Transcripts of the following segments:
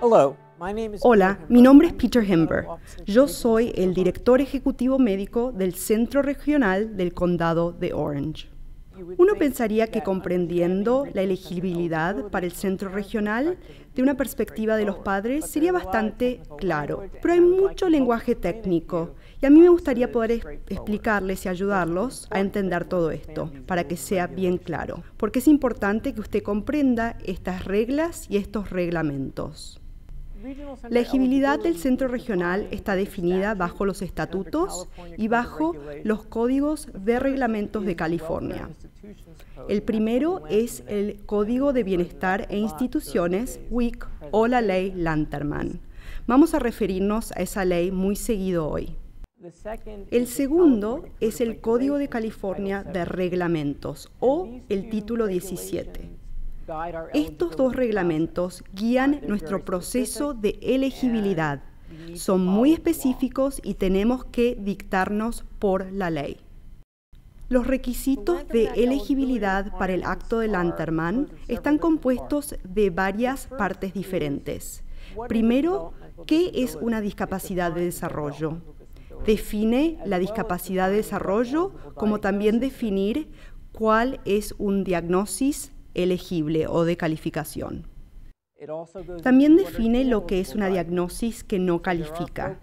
Hola, mi nombre es Peter Himber. Yo soy el director ejecutivo médico del Centro Regional del Condado de Orange. Uno pensaría que comprendiendo la elegibilidad para el centro regional de una perspectiva de los padres sería bastante claro, pero hay mucho lenguaje técnico y a mí me gustaría poder explicarles y ayudarlos a entender todo esto para que sea bien claro, porque es importante que usted comprenda estas reglas y estos reglamentos. La elegibilidad del centro regional está definida bajo los estatutos y bajo los códigos de reglamentos de California. El primero es el Código de Bienestar e Instituciones, WIC, o la Ley Lanterman. Vamos a referirnos a esa ley muy seguido hoy. El segundo es el Código de California de Reglamentos, o el Título 17. Estos dos reglamentos guían nuestro proceso de elegibilidad. Son muy específicos y tenemos que dictarnos por la ley. Los requisitos de elegibilidad para el acto de Lanterman están compuestos de varias partes diferentes. Primero, ¿qué es una discapacidad de desarrollo? Define la discapacidad de desarrollo, como también definir cuál es un diagnóstico elegible o de calificación. También define lo que es una diagnosis que no califica.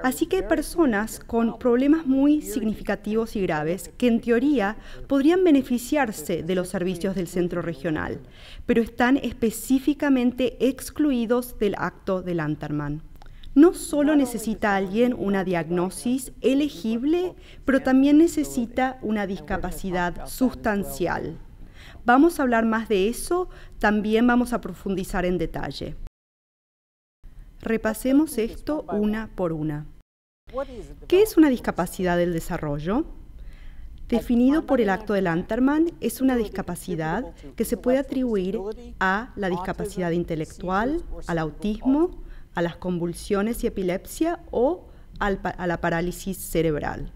Así que hay personas con problemas muy significativos y graves que en teoría podrían beneficiarse de los servicios del centro regional, pero están específicamente excluidos del acto de Lanterman. No solo necesita alguien una diagnosis elegible, pero también necesita una discapacidad sustancial. Vamos a hablar más de eso, también vamos a profundizar en detalle. Repasemos esto una por una. ¿Qué es una discapacidad del desarrollo? Definido por el acto de Lanterman, es una discapacidad que se puede atribuir a la discapacidad intelectual, al autismo, a las convulsiones y epilepsia o a la parálisis cerebral.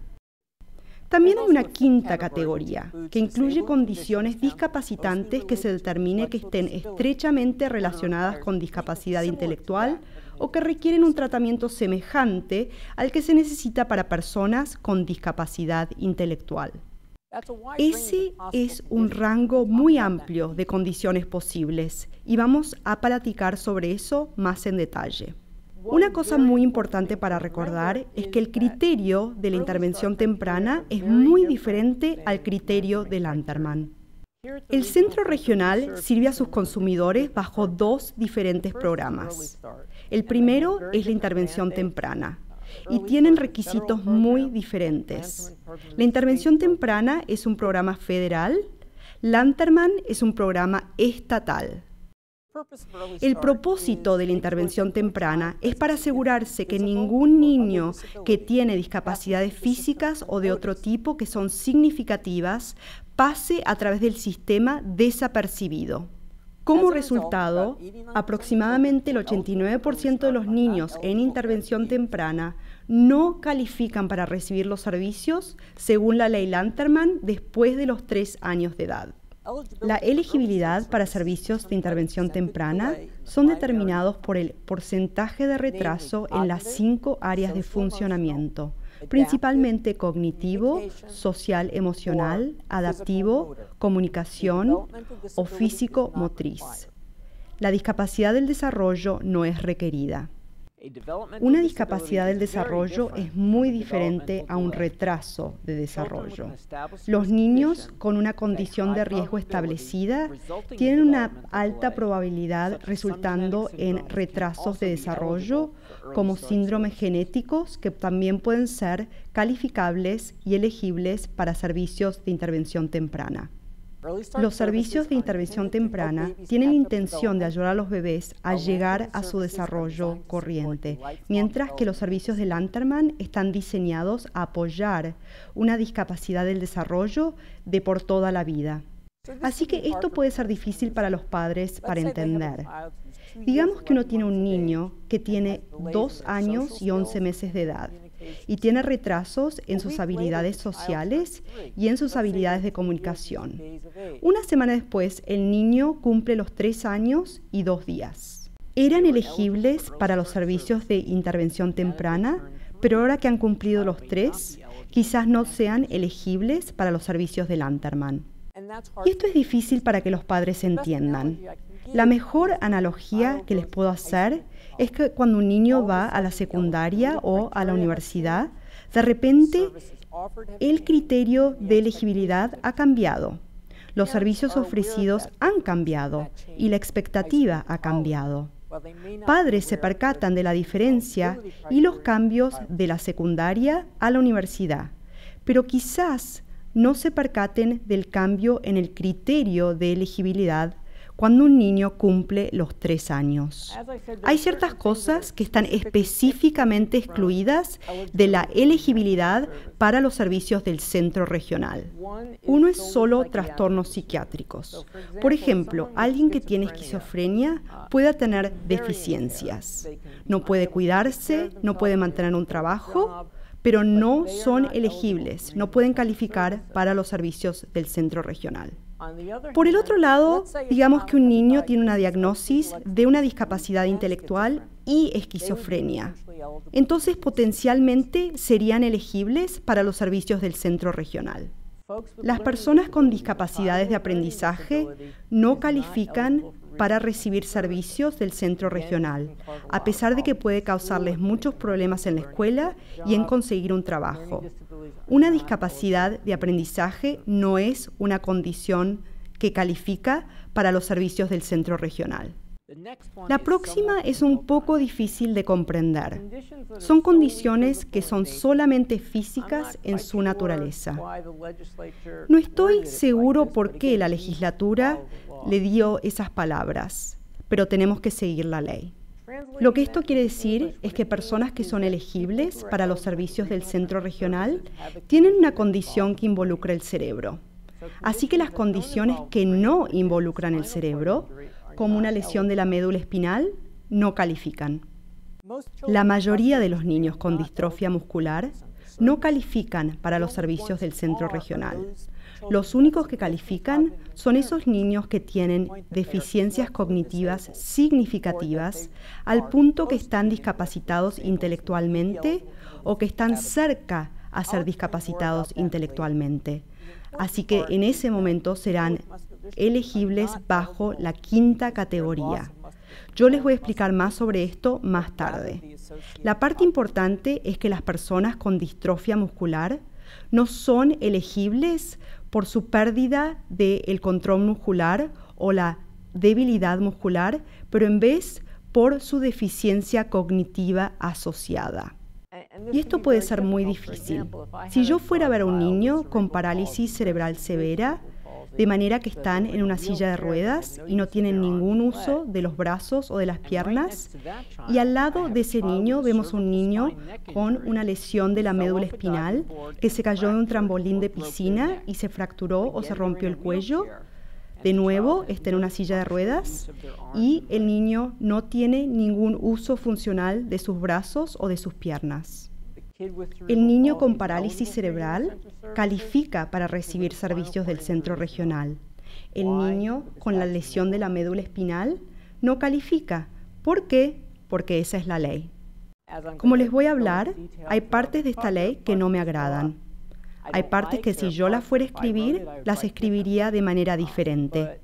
También hay una quinta categoría, que incluye condiciones discapacitantes que se determine que estén estrechamente relacionadas con discapacidad intelectual o que requieren un tratamiento semejante al que se necesita para personas con discapacidad intelectual. Ese es un rango muy amplio de condiciones posibles y vamos a platicar sobre eso más en detalle. Una cosa muy importante para recordar es que el criterio de la intervención temprana es muy diferente al criterio de Lanterman. El centro regional sirve a sus consumidores bajo dos diferentes programas. El primero es la intervención temprana y tienen requisitos muy diferentes. La intervención temprana es un programa federal, Lanterman es un programa estatal. El propósito de la intervención temprana es para asegurarse que ningún niño que tiene discapacidades físicas o de otro tipo que son significativas pase a través del sistema desapercibido. Como resultado, aproximadamente el 89% de los niños en intervención temprana no califican para recibir los servicios según la ley Lanterman después de los 3 años de edad. La elegibilidad para servicios de intervención temprana son determinados por el porcentaje de retraso en las 5 áreas de funcionamiento, principalmente cognitivo, social, emocional, adaptivo, comunicación o físico-motriz. La discapacidad del desarrollo no es requerida. Una discapacidad del desarrollo es muy diferente a un retraso de desarrollo. Los niños con una condición de riesgo establecida tienen una alta probabilidad resultando en retrasos de desarrollo como síndromes genéticos que también pueden ser calificables y elegibles para servicios de intervención temprana. Los servicios de intervención temprana tienen la intención de ayudar a los bebés a llegar a su desarrollo corriente, mientras que los servicios de Lanterman están diseñados a apoyar una discapacidad del desarrollo de por toda la vida. Así que esto puede ser difícil para los padres para entender. Digamos que uno tiene un niño que tiene 2 años y 11 meses de edad y tiene retrasos en sus habilidades sociales y en sus habilidades de comunicación. Una semana después, el niño cumple los 3 años y 2 días. Eran elegibles para los servicios de intervención temprana, pero ahora que han cumplido los 3, quizás no sean elegibles para los servicios de Lanterman. Y esto es difícil para que los padres entiendan. La mejor analogía que les puedo hacer es que cuando un niño va a la secundaria o a la universidad, de repente el criterio de elegibilidad ha cambiado. Los servicios ofrecidos han cambiado y la expectativa ha cambiado. Padres se percatan de la diferencia y los cambios de la secundaria a la universidad, pero quizás no se percaten del cambio en el criterio de elegibilidad cuando un niño cumple los 3 años. Hay ciertas cosas que están específicamente excluidas de la elegibilidad para los servicios del centro regional. Uno es solo trastornos psiquiátricos. Por ejemplo, alguien que tiene esquizofrenia puede tener deficiencias. No puede cuidarse, no puede mantener un trabajo, pero no son elegibles, no pueden calificar para los servicios del centro regional. Por el otro lado, digamos que un niño tiene una diagnosis de una discapacidad intelectual y esquizofrenia. Entonces, potencialmente serían elegibles para los servicios del centro regional. Las personas con discapacidades de aprendizaje no califican para recibir servicios del centro regional, a pesar de que puede causarles muchos problemas en la escuela y en conseguir un trabajo. Una discapacidad de aprendizaje no es una condición que califica para los servicios del centro regional. La próxima es un poco difícil de comprender. Son condiciones que son solamente físicas en su naturaleza. No estoy seguro por qué la legislatura le dio esas palabras, pero tenemos que seguir la ley. Lo que esto quiere decir es que personas que son elegibles para los servicios del centro regional tienen una condición que involucra el cerebro. Así que las condiciones que no involucran el cerebro, como una lesión de la médula espinal, no califican. La mayoría de los niños con distrofia muscular no califican para los servicios del centro regional. Los únicos que califican son esos niños que tienen deficiencias cognitivas significativas al punto que están discapacitados intelectualmente o que están cerca a ser discapacitados intelectualmente. Así que en ese momento serán elegibles bajo la 5ª categoría. Yo les voy a explicar más sobre esto más tarde. La parte importante es que las personas con distrofia muscular no son elegibles por su pérdida del control muscular o la debilidad muscular, pero en vez por su deficiencia cognitiva asociada. Y esto puede ser muy difícil. Si yo fuera a ver a un niño con parálisis cerebral severa, de manera que están en una silla de ruedas y no tienen ningún uso de los brazos o de las piernas, y al lado de ese niño vemos un niño con una lesión de la médula espinal que se cayó de un trampolín de piscina y se fracturó o se rompió el cuello. De nuevo, está en una silla de ruedas y el niño no tiene ningún uso funcional de sus brazos o de sus piernas. El niño con parálisis cerebral califica para recibir servicios del centro regional. El niño con la lesión de la médula espinal no califica. ¿Por qué? Porque esa es la ley. Como les voy a hablar, hay partes de esta ley que no me agradan. Hay partes que si yo las fuera a escribir, las escribiría de manera diferente.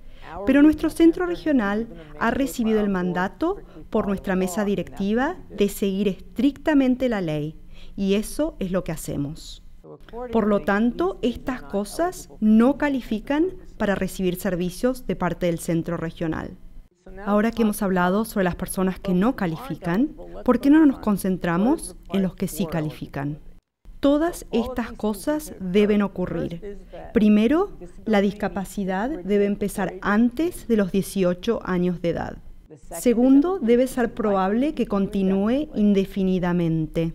Pero nuestro centro regional ha recibido el mandato por nuestra mesa directiva de seguir estrictamente la ley. Y eso es lo que hacemos. Por lo tanto, estas cosas no califican para recibir servicios de parte del centro regional. Ahora que hemos hablado sobre las personas que no califican, ¿por qué no nos concentramos en los que sí califican? Todas estas cosas deben ocurrir. Primero, la discapacidad debe empezar antes de los 18 años de edad. Segundo, debe ser probable que continúe indefinidamente.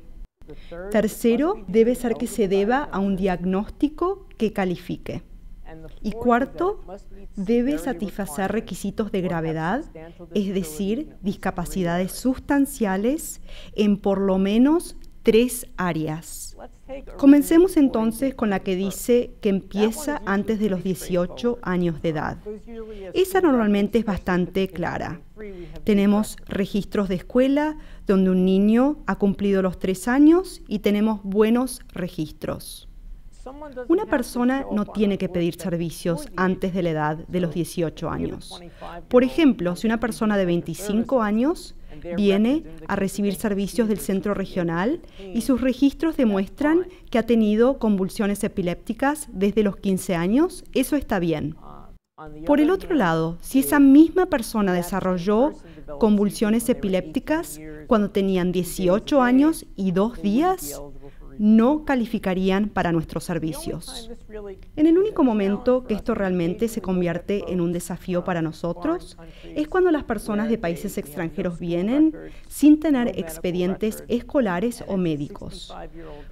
Tercero, debe ser que se deba a un diagnóstico que califique. Y cuarto, debe satisfacer requisitos de gravedad, es decir, discapacidades sustanciales en por lo menos 3 áreas. Comencemos entonces con la que dice que empieza antes de los 18 años de edad. Esa normalmente es bastante clara. Tenemos registros de escuela donde un niño ha cumplido los 3 años y tenemos buenos registros. Una persona no tiene que pedir servicios antes de la edad de los 18 años. Por ejemplo, si una persona de 25 años viene a recibir servicios del centro regional y sus registros demuestran que ha tenido convulsiones epilépticas desde los 15 años, eso está bien. Por el otro lado, si esa misma persona desarrolló convulsiones epilépticas cuando tenían 18 años y 2 días, no calificarían para nuestros servicios. En el único momento que esto realmente se convierte en un desafío para nosotros es cuando las personas de países extranjeros vienen sin tener expedientes escolares o médicos.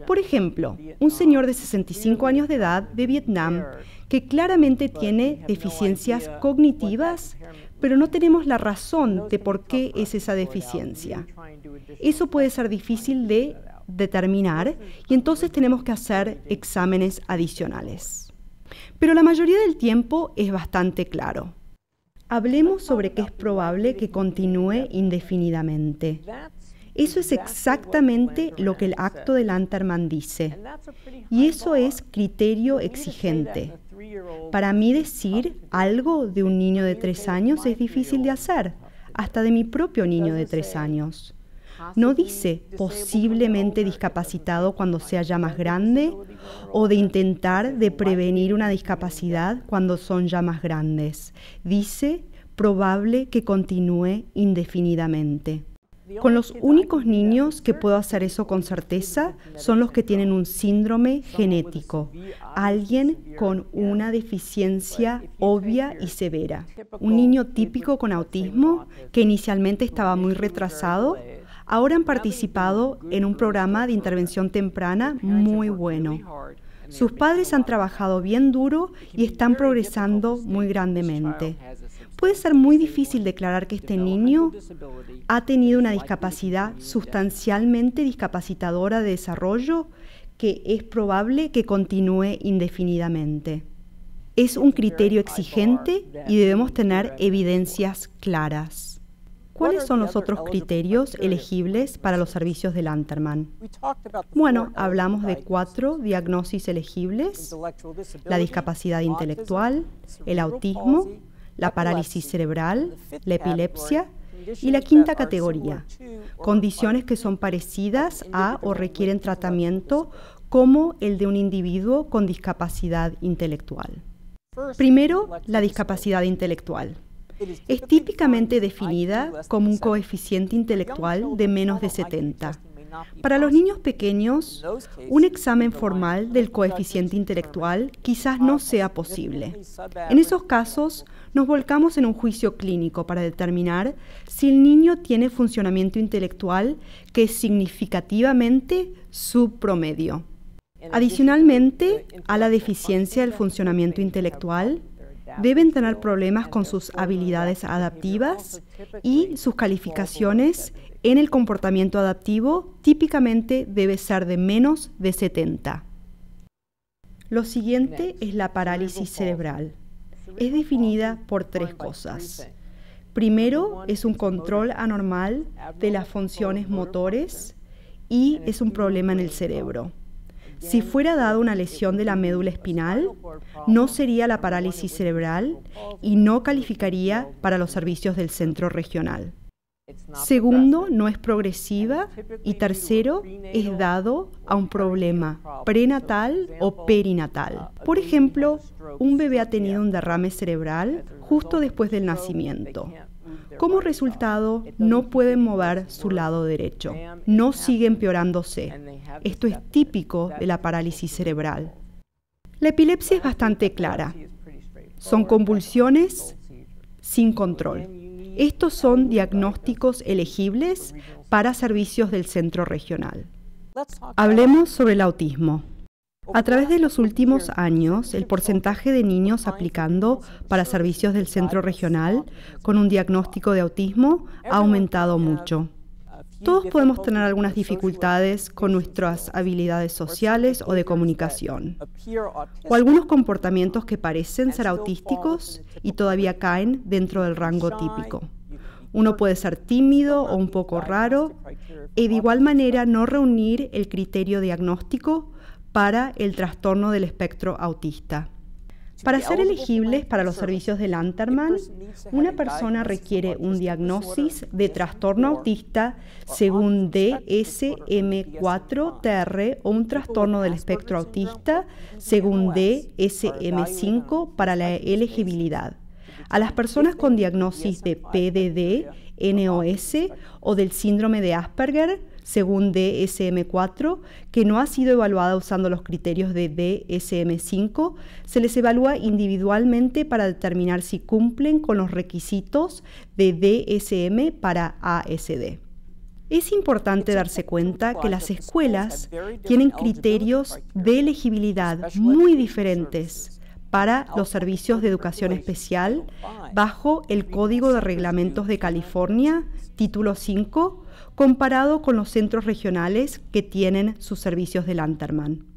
Por ejemplo, un señor de 65 años de edad de Vietnam que claramente tiene deficiencias cognitivas, pero no tenemos la razón de por qué es esa deficiencia. Eso puede ser difícil de determinar y entonces tenemos que hacer exámenes adicionales. Pero la mayoría del tiempo es bastante claro. Hablemos sobre que es probable que continúe indefinidamente. Eso es exactamente lo que el acto del Lanterman dice. Y eso es criterio exigente. Para mí decir algo de un niño de 3 años es difícil de hacer, hasta de mi propio niño de 3 años. No dice posiblemente discapacitado cuando sea ya más grande o de intentar de prevenir una discapacidad cuando son ya más grandes. Dice probable que continúe indefinidamente. Con los únicos niños que puedo hacer eso con certeza son los que tienen un síndrome genético, alguien con una deficiencia obvia y severa. Un niño típico con autismo que inicialmente estaba muy retrasado, ahora han participado en un programa de intervención temprana muy bueno. Sus padres han trabajado bien duro y están progresando muy grandemente. Puede ser muy difícil declarar que este niño ha tenido una discapacidad sustancialmente discapacitadora de desarrollo que es probable que continúe indefinidamente. Es un criterio exigente y debemos tener evidencias claras. ¿Cuáles son los otros criterios elegibles para los servicios de Lanterman? Bueno, hablamos de 4 diagnósticos elegibles: la discapacidad intelectual, el autismo, la parálisis cerebral, la epilepsia y la 5ª categoría, condiciones que son parecidas a o requieren tratamiento como el de un individuo con discapacidad intelectual. Primero, la discapacidad intelectual. Es típicamente definida como un coeficiente intelectual de menos de 70. Para los niños pequeños, un examen formal del coeficiente intelectual quizás no sea posible. En esos casos, nos volcamos en un juicio clínico para determinar si el niño tiene funcionamiento intelectual que es significativamente subpromedio. Adicionalmente a la deficiencia del funcionamiento intelectual, deben tener problemas con sus habilidades adaptivas y sus calificaciones en el comportamiento adaptivo típicamente debe ser de menos de 70. Lo siguiente es la parálisis cerebral. Es definida por 3 cosas. Primero, es un control anormal de las funciones motores y es un problema en el cerebro. Si fuera dada una lesión de la médula espinal, no sería la parálisis cerebral y no calificaría para los servicios del centro regional. Segundo, no es progresiva y tercero, es dado a un problema prenatal o perinatal. Por ejemplo, un bebé ha tenido un derrame cerebral justo después del nacimiento. Como resultado, no pueden mover su lado derecho. No sigue empeorándose. Esto es típico de la parálisis cerebral. La epilepsia es bastante clara. Son convulsiones sin control. Estos son diagnósticos elegibles para servicios del centro regional. Hablemos sobre el autismo. A través de los últimos años, el porcentaje de niños aplicando para servicios del centro regional con un diagnóstico de autismo ha aumentado mucho. Todos podemos tener algunas dificultades con nuestras habilidades sociales o de comunicación, o algunos comportamientos que parecen ser autísticos y todavía caen dentro del rango típico. Uno puede ser tímido o un poco raro, y de igual manera no reunir el criterio diagnóstico para el trastorno del espectro autista. Para ser elegibles para los servicios de Lanterman, una persona requiere un diagnóstico de trastorno autista según DSM-4-TR o un trastorno del espectro autista según DSM-5 para la elegibilidad. A las personas con diagnóstico de PDD, NOS o del síndrome de Asperger, según DSM-4, que no ha sido evaluada usando los criterios de DSM-5, se les evalúa individualmente para determinar si cumplen con los requisitos de DSM para ASD. Es importante darse cuenta que las escuelas tienen criterios de elegibilidad muy diferentes para los servicios de educación especial bajo el Código de Reglamentos de California, Título 5, comparado con los centros regionales que tienen sus servicios de Lanterman.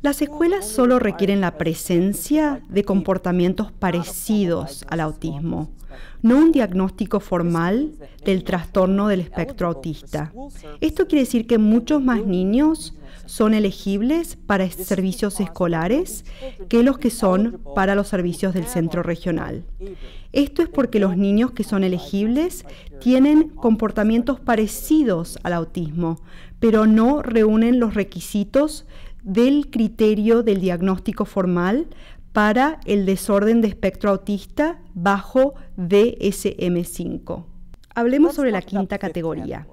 Las escuelas solo requieren la presencia de comportamientos parecidos al autismo, no un diagnóstico formal del trastorno del espectro autista. Esto quiere decir que muchos más niños son elegibles para servicios escolares que los que son para los servicios del centro regional. Esto es porque los niños que son elegibles tienen comportamientos parecidos al autismo, pero no reúnen los requisitos del criterio del diagnóstico formal para el desorden de espectro autista bajo DSM-5. Hablemos sobre la quinta categoría.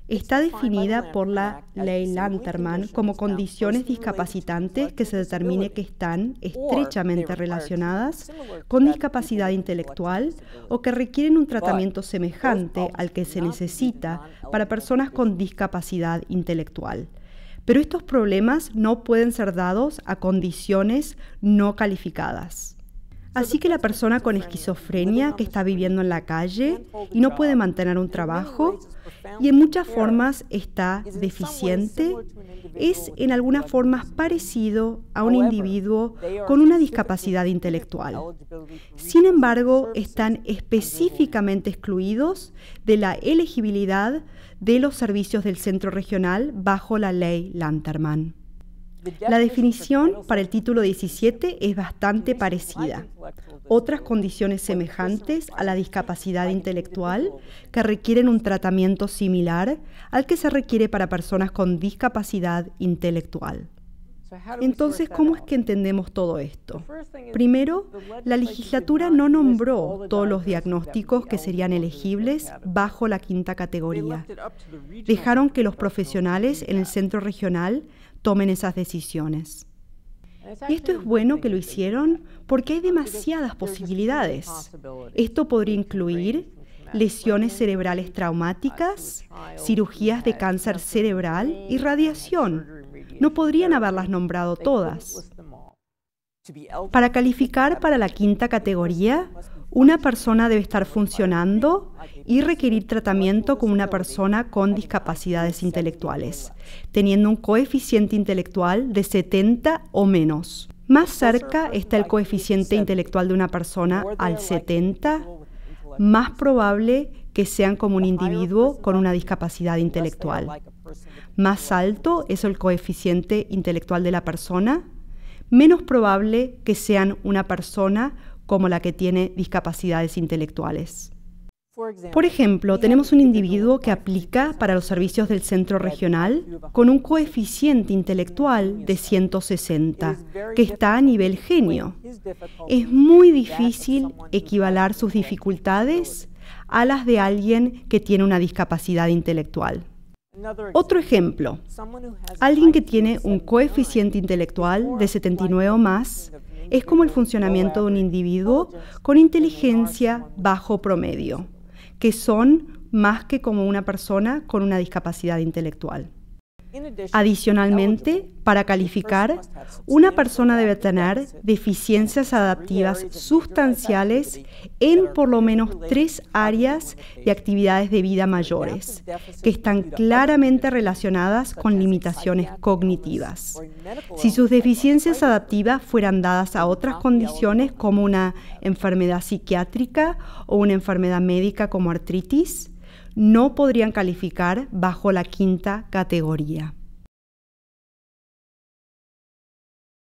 Está definida por la ley Lanterman como condiciones discapacitantes que se determine que están estrechamente relacionadas con discapacidad intelectual o que requieren un tratamiento semejante al que se necesita para personas con discapacidad intelectual. Pero estos problemas no pueden ser dados a condiciones no calificadas. Así que la persona con esquizofrenia que está viviendo en la calle y no puede mantener un trabajo y en muchas formas está deficiente, es en algunas formas parecido a un individuo con una discapacidad intelectual. Sin embargo, están específicamente excluidos de la elegibilidad de los servicios del centro regional bajo la ley Lanterman. La definición para el título 17 es bastante parecida. Otras condiciones semejantes a la discapacidad intelectual que requieren un tratamiento similar al que se requiere para personas con discapacidad intelectual. Entonces, ¿cómo es que entendemos todo esto? Primero, la legislatura no nombró todos los diagnósticos que serían elegibles bajo la quinta categoría. Dejaron que los profesionales en el centro regional tomen esas decisiones. Y esto es bueno que lo hicieron porque hay demasiadas posibilidades. Esto podría incluir lesiones cerebrales traumáticas, cirugías de cáncer cerebral y radiación. No podrían haberlas nombrado todas. Para calificar para la quinta categoría, una persona debe estar funcionando y requerir tratamiento como una persona con discapacidades intelectuales, teniendo un coeficiente intelectual de 70 o menos. Más cerca está el coeficiente intelectual de una persona al 70, más probable que sean como un individuo con una discapacidad intelectual. Más alto es el coeficiente intelectual de la persona, menos probable que sean una persona como la que tiene discapacidades intelectuales. Por ejemplo, tenemos un individuo que aplica para los servicios del centro regional con un coeficiente intelectual de 160, que está a nivel genio. Es muy difícil equivaler sus dificultades a las de alguien que tiene una discapacidad intelectual. Otro ejemplo, alguien que tiene un coeficiente intelectual de 79 o más es como el funcionamiento de un individuo con inteligencia bajo promedio, que son más que como una persona con una discapacidad intelectual. Adicionalmente, para calificar, una persona debe tener deficiencias adaptivas sustanciales en por lo menos 3 áreas de actividades de vida mayores, que están claramente relacionadas con limitaciones cognitivas. Si sus deficiencias adaptivas fueran dadas a otras condiciones como una enfermedad psiquiátrica o una enfermedad médica como artritis, no podrían calificar bajo la 5ª categoría.